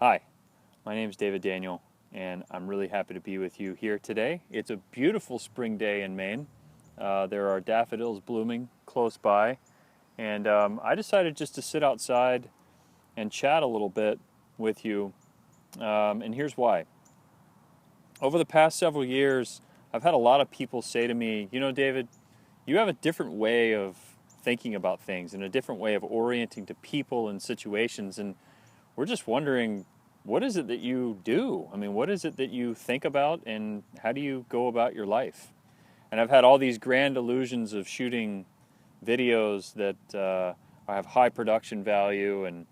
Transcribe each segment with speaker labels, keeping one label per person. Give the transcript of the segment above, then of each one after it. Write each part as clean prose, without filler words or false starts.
Speaker 1: Hi, my name is David Daniel, and I'm really happy to be with you here today. It's a beautiful spring day in Maine. There are daffodils blooming close by, and I decided just to sit outside and chat a little bit with you, and here's why. Over the past several years, I've had a lot of people say to me, David, you have a different way of thinking about things and a different way of orienting to people and situations, and we're just wondering, what is it that you do? I mean, what is it that you think about, and how do you go about your life? And I've had all these grand illusions of shooting videos that have high production value, and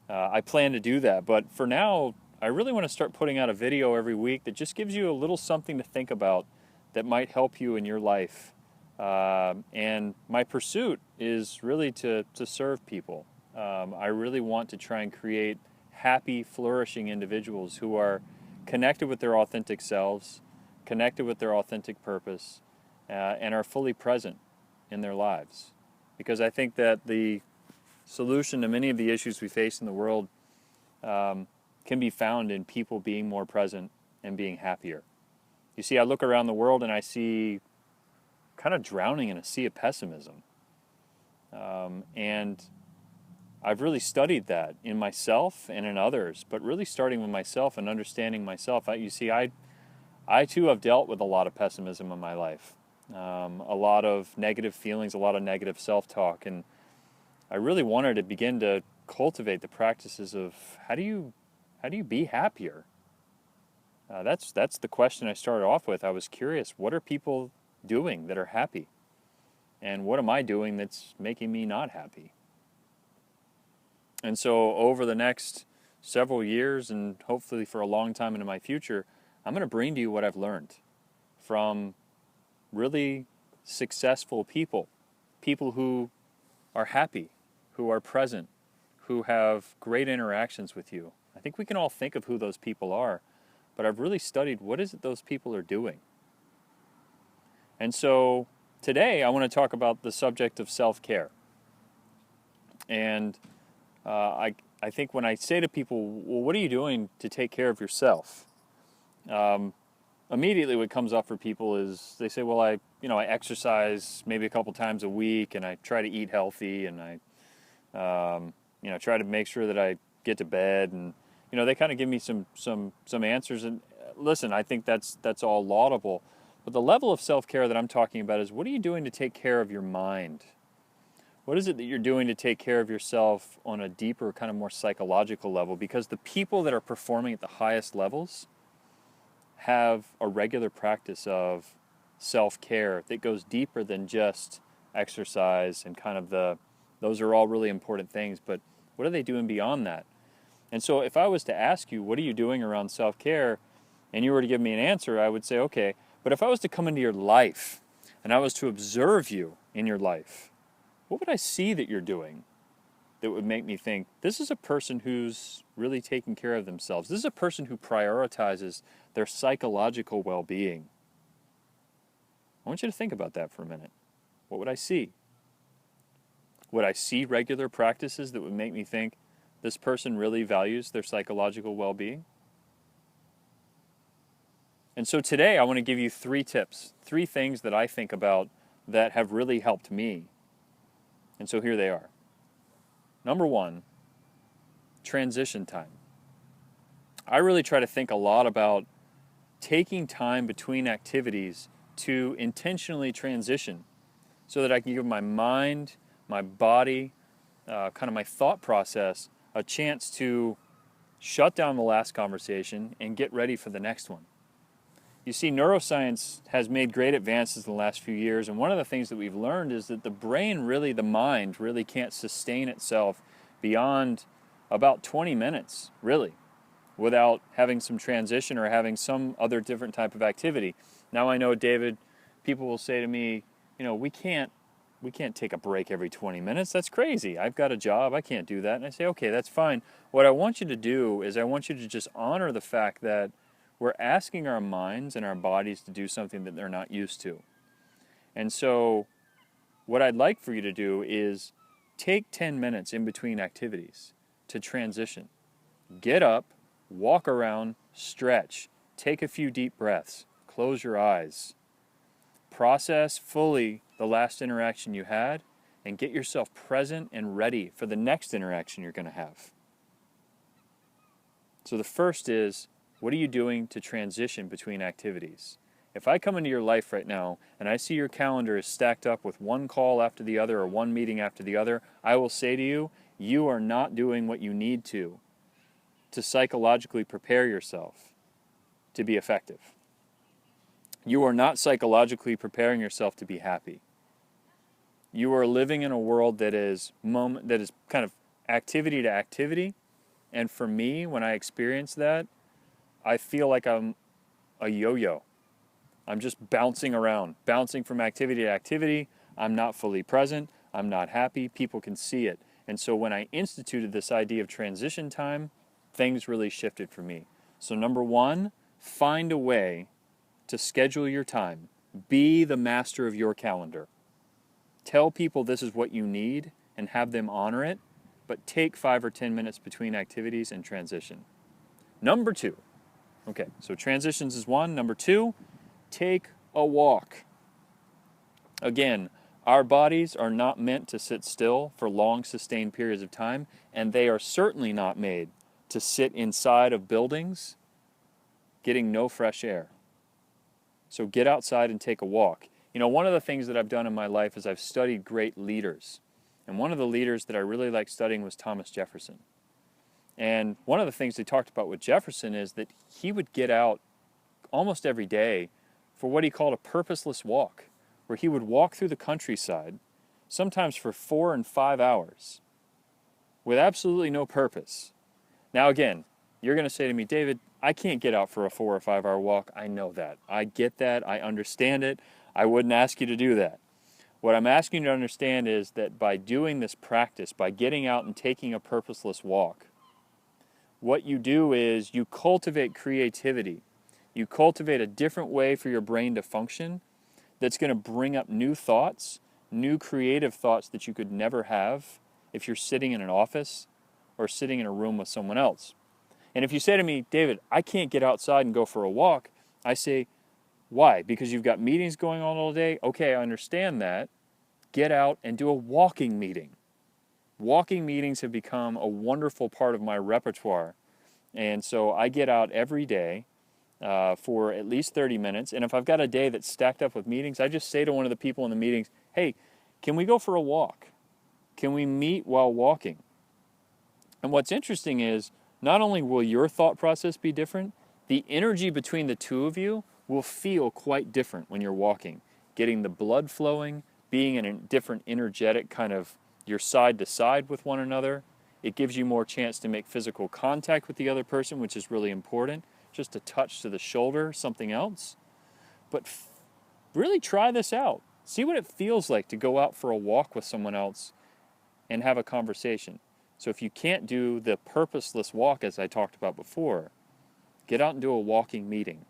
Speaker 1: I plan to do that. But for now, I really want to start putting out a video every week that just gives you a little something to think about that might help you in your life. And my pursuit is really to serve people. I really want to try and create happy, flourishing individuals who are connected with their authentic selves, connected with their authentic purpose, and are fully present in their lives. Because I think that the solution to many of the issues we face in the world can be found in people being more present and being happier. You see, I look around the world and I see kind of drowning in a sea of pessimism. And I've really studied that in myself and in others, but really starting with myself and understanding myself. I too have dealt with a lot of pessimism in my life, a lot of negative feelings, a lot of negative self-talk, and I really wanted to begin to cultivate the practices of how do you be happier? That's the question I started off with. I was curious, what are people doing that are happy? And what am I doing that's making me not happy? And so over the next several years, and hopefully for a long time into my future, I'm going to bring to you what I've learned from really successful people, people who are happy, who are present, who have great interactions with you. I think we can all think of who those people are, but I've really studied what is it those people are doing. And so today I want to talk about the subject of self-care. And I think when I say to people, well, what are you doing to take care of yourself? Immediately what comes up for people is they say, well, I exercise maybe a couple times a week, and I try to eat healthy, and I try to make sure that I get to bed, and they kind of give me some answers. And listen, I think that's all laudable, but the level of self-care that I'm talking about is, what are you doing to take care of your mind? What is it that you're doing to take care of yourself on a deeper, kind of more psychological level? Because the people that are performing at the highest levels have a regular practice of self-care that goes deeper than just exercise and kind of those are all really important things, but what are they doing beyond that? And so if I was to ask you, what are you doing around self-care, and you were to give me an answer, I would say, okay, but if I was to come into your life and I was to observe you in your life, what would I see that you're doing that would make me think, this is a person who's really taking care of themselves? This is a person who prioritizes their psychological well-being. I want you to think about that for a minute. What would I see? Would I see regular practices that would make me think this person really values their psychological well-being? And so today I want to give you 3 tips, 3 things that I think about that have really helped me. And so here they are. Number 1, transition time. I really try to think a lot about taking time between activities to intentionally transition so that I can give my mind, my body, kind of my thought process a chance to shut down the last conversation and get ready for the next one. You see, neuroscience has made great advances in the last few years, and one of the things that we've learned is that the mind really can't sustain itself beyond about 20 minutes, really, without having some transition or having some other different type of activity. Now I know, David, people will say to me, we can't take a break every 20 minutes. That's crazy. I've got a job. I can't do that. And I say, okay, that's fine. What I want you to do is I want you to just honor the fact that we're asking our minds and our bodies to do something that they're not used to. And so what I'd like for you to do is take 10 minutes in between activities to transition. Get up, walk around, stretch, take a few deep breaths, close your eyes, process fully the last interaction you had, and get yourself present and ready for the next interaction you're going to have. So the first is, what are you doing to transition between activities? If I come into your life right now and I see your calendar is stacked up with one call after the other or one meeting after the other, I will say to you, you are not doing what you need to psychologically prepare yourself to be effective. You are not psychologically preparing yourself to be happy. You are living in a world that is kind of activity to activity, and for me, when I experience that, I feel like I'm a yo-yo. I'm just bouncing around, bouncing from activity to activity. I'm not fully present. I'm not happy. People can see it. And so when I instituted this idea of transition time, things really shifted for me. So number one, find a way to schedule your time. Be the master of your calendar. Tell people this is what you need and have them honor it, but take 5 or 10 minutes between activities and transition. Number two, okay, so transitions is one. Number two, take a walk. Again, our bodies are not meant to sit still for long, sustained periods of time, and they are certainly not made to sit inside of buildings getting no fresh air. So get outside and take a walk. You know, one of the things that I've done in my life is I've studied great leaders. And one of the leaders that I really liked studying was Thomas Jefferson. And one of the things they talked about with Jefferson is that he would get out almost every day for what he called a purposeless walk, where he would walk through the countryside, sometimes for 4 and 5 hours, with absolutely no purpose. Now again, you're going to say to me, David, I can't get out for a 4 or 5 hour walk. I know that. I get that. I understand it. I wouldn't ask you to do that. What I'm asking you to understand is that by doing this practice, by getting out and taking a purposeless walk, what you do is you cultivate creativity. You cultivate a different way for your brain to function that's going to bring up new thoughts, new creative thoughts that you could never have if you're sitting in an office or sitting in a room with someone else. And if you say to me, David, I can't get outside and go for a walk, I say, why? Because you've got meetings going on all day? Okay, I understand that. Get out and do a walking meeting. Walking meetings have become a wonderful part of my repertoire. And so I get out every day for at least 30 minutes. And if I've got a day that's stacked up with meetings, I just say to one of the people in the meetings, hey, can we go for a walk? Can we meet while walking? And what's interesting is, not only will your thought process be different, the energy between the two of you will feel quite different when you're walking. Getting the blood flowing, being in a different energetic kind of, you're side to side with one another. It gives you more chance to make physical contact with the other person, which is really important. Just a touch to the shoulder, something else. But really try this out. See what it feels like to go out for a walk with someone else and have a conversation. So if you can't do the purposeless walk as I talked about before, get out and do a walking meeting.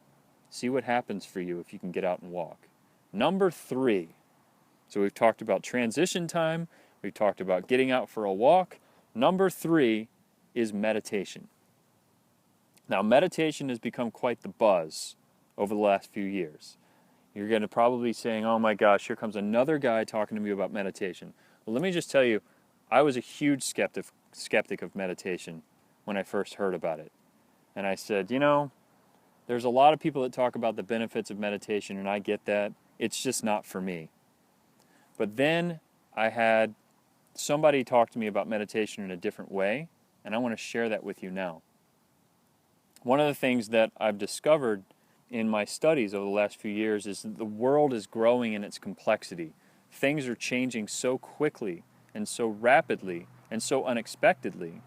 Speaker 1: See what happens for you if you can get out and walk. Number 3. So we've talked about transition time. We've talked about getting out for a walk. Number 3 is meditation. Now, meditation has become quite the buzz over the last few years. You're going to probably be saying, oh my gosh, here comes another guy talking to me about meditation. Well, let me just tell you, I was a huge skeptic of meditation when I first heard about it. And I said, you know, there's a lot of people that talk about the benefits of meditation, and I get that. It's just not for me. But then I had somebody talk to me about meditation in a different way, and I want to share that with you now. One of the things that I've discovered in my studies over the last few years is that the world is growing in its complexity. Things are changing so quickly and so rapidly and so unexpectedly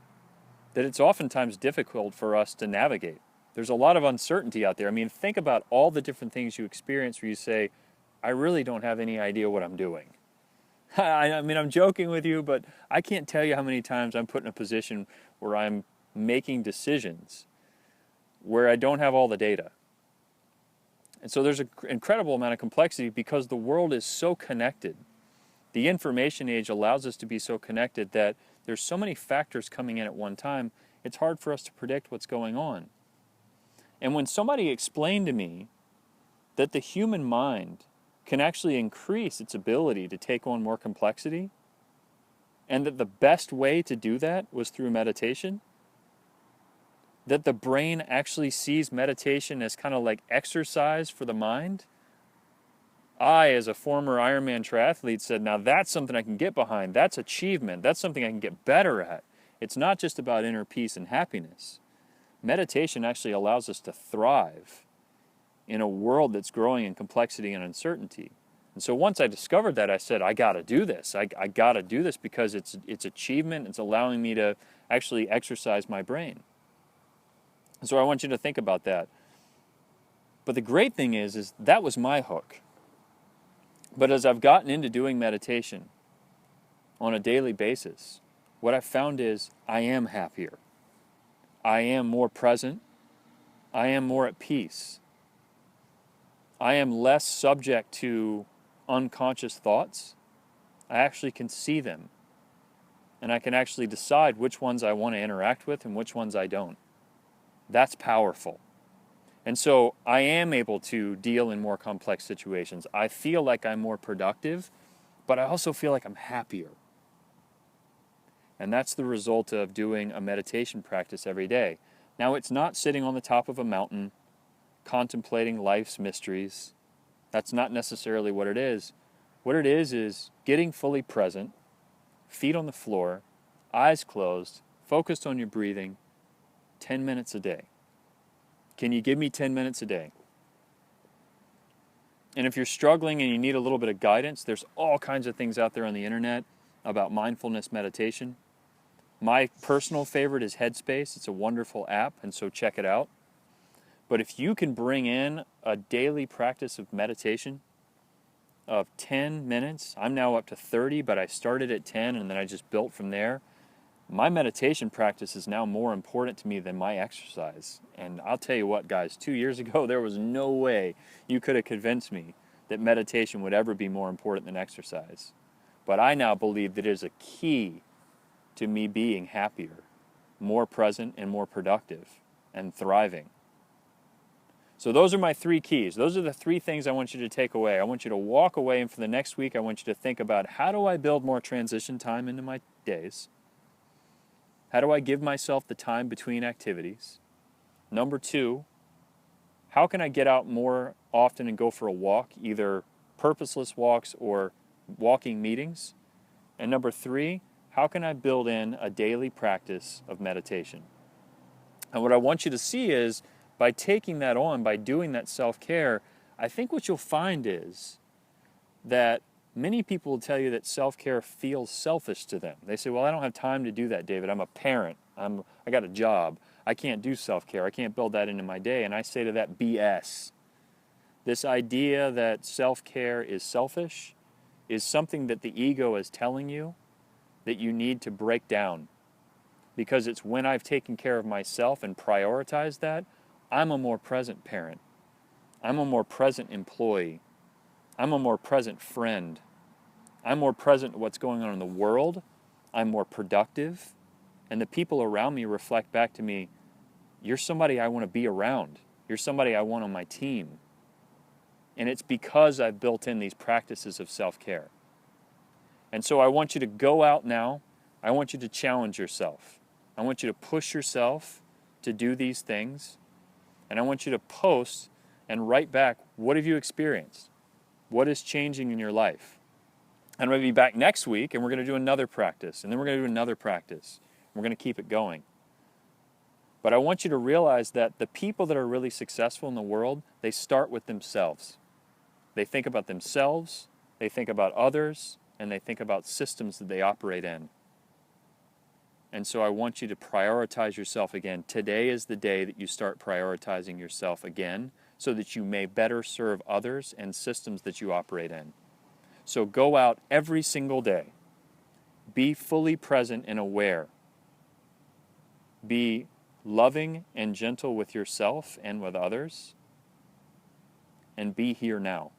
Speaker 1: that it's oftentimes difficult for us to navigate. There's a lot of uncertainty out there. I mean, think about all the different things you experience where you say, I really don't have any idea what I'm doing. I mean, I'm joking with you, but I can't tell you how many times I'm put in a position where I'm making decisions where I don't have all the data. And so there's an incredible amount of complexity because the world is so connected. The information age allows us to be so connected that there's so many factors coming in at one time. It's hard for us to predict what's going on. And when somebody explained to me that the human mind can actually increase its ability to take on more complexity, and that the best way to do that was through meditation, that the brain actually sees meditation as kind of like exercise for the mind, I, as a former Ironman triathlete, said, now that's something I can get behind. That's achievement. That's something I can get better at. It's not just about inner peace and happiness. Meditation actually allows us to thrive in a world that's growing in complexity and uncertainty. And so once I discovered that, I said, I got to do this. I got to do this because it's achievement. It's allowing me to actually exercise my brain. And so I want you to think about that. But the great thing is that was my hook. But as I've gotten into doing meditation on a daily basis, what I've found is I am happier. I am more present. I am more at peace. I am less subject to unconscious thoughts. I actually can see them. And I can actually decide which ones I want to interact with and which ones I don't. That's powerful. And so I am able to deal in more complex situations. I feel like I'm more productive, but I also feel like I'm happier. And that's the result of doing a meditation practice every day. Now, it's not sitting on the top of a mountain, contemplating life's mysteries. That's not necessarily what it is. What it is getting fully present, feet on the floor, eyes closed, focused on your breathing, 10 minutes a day. Can you give me 10 minutes a day? And if you're struggling and you need a little bit of guidance, there's all kinds of things out there on the internet about mindfulness meditation. My personal favorite is Headspace. It's a wonderful app, and so check it out. But if you can bring in a daily practice of meditation of 10 minutes, I'm now up to 30, but I started at 10 and then I just built from there. My meditation practice is now more important to me than my exercise. And I'll tell you what, guys, 2 years ago, there was no way you could have convinced me that meditation would ever be more important than exercise. But I now believe that it is a key to me being happier, more present, and more productive, and thriving. So those are my 3 keys. Those are the 3 things I want you to take away. I want you to walk away, and for the next week, I want you to think about, how do I build more transition time into my days? How do I give myself the time between activities? Number 2, how can I get out more often and go for a walk, either purposeless walks or walking meetings? And number 3, how can I build in a daily practice of meditation? And what I want you to see is, by taking that on, by doing that self-care, I think what you'll find is that many people will tell you that self-care feels selfish to them. They say, well, I don't have time to do that, David. I'm a parent. I got a job. I can't do self-care. I can't build that into my day. And I say to that, BS. This idea that self-care is selfish is something that the ego is telling you that you need to break down. Because it's when I've taken care of myself and prioritized that, I'm a more present parent. I'm a more present employee. I'm a more present friend. I'm more present to what's going on in the world. I'm more productive. And the people around me reflect back to me, you're somebody I want to be around. You're somebody I want on my team. And it's because I've built in these practices of self-care. And so I want you to go out now. I want you to challenge yourself. I want you to push yourself to do these things. And I want you to post and write back, what have you experienced? What is changing in your life? And I'm going to be back next week, and we're going to do another practice, and then we're going to do another practice. We're going to keep it going. But I want you to realize that the people that are really successful in the world, they start with themselves. They think about themselves, they think about others, and they think about systems that they operate in. And so I want you to prioritize yourself again. Today is the day that you start prioritizing yourself again, so that you may better serve others and systems that you operate in. So go out every single day. Be fully present and aware. Be loving and gentle with yourself and with others. And be here now.